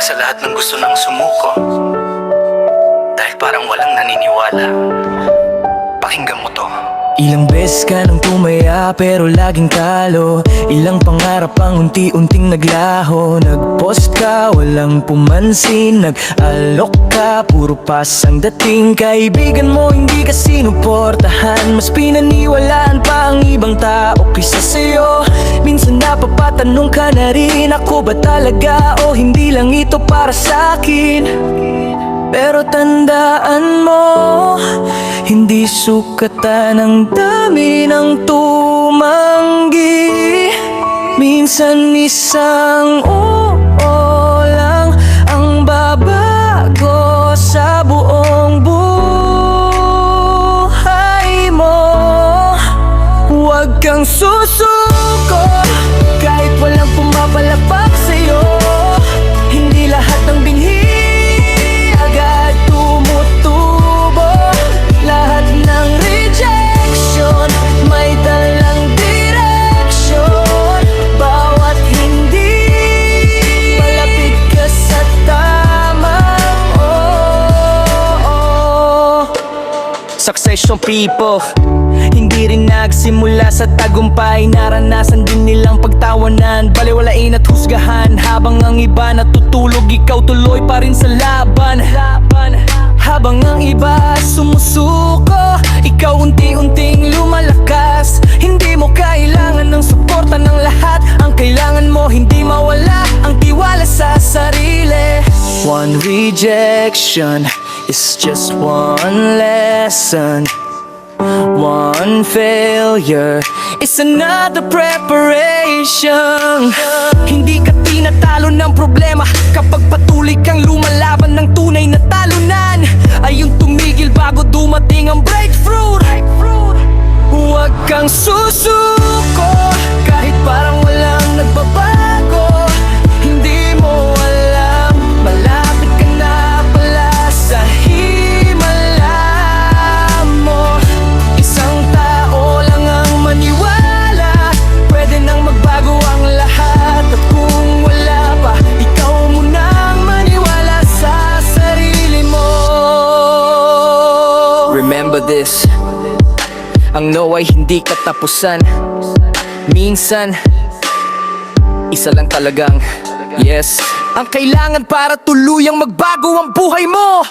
sa lahat ng gusto nang sumuko, dahil parang walang naniniwala. Pakinggan mo to. Ilang beses ka nang tumaya pero laging talo. Ilang pangarap ang unti-unting naglaho. Nag-post ka, walang pumansin. Nag-alok ka, puro pas ang dating. Kaibigan mo hindi ka sinuportahan. Mas pinaniwalaan pa ang ibang tao kaysa sa'yo. Minsan napapatanong ka na rin, ako ba talaga o hindi lang ito para sa'kin? Pero tandaan mo, hindi sukatan ang dami ng tumanggi. Minsan isang oo lang ang babago sa buong buhay mo. Huwag kang susuko kahit walang pumapalapak sa'yo. Hindi lahat ng binhi Succession people, hindi rin nagsimula sa tagumpay. Naranasan din nilang pagtawanan, baliwalain at husgahan. Habang ang iba natutulog, ikaw tuloy pa rin sa laban. Habang ang iba sumusuko, ikaw unti-unting lumalakas. Hindi mo kailangan ng suporta ng lahat. Ang kailangan mo hindi mawala ang tiwala sa sarili. One rejection is just one lesson. One failure is another preparation. Hindi ka tinatalo ng problema kapag patuloy kang lumalaban ng tunay na talunan. Ay yung tumigil bago dumating ang breakthrough. Huwag kang susuko kahit parang walang nagbabago. Hindi mo alam, malapit ka na pala sa himala mo. Isang tao lang ang maniwala, pwede nang magbago ang lahat. At kung wala pa, ikaw munang maniwala sa sarili mo. Remember this, ang no ay hindi katapusan. Minsan, isa lang talagang yes ang kailangan para tuluyang magbago ang buhay mo.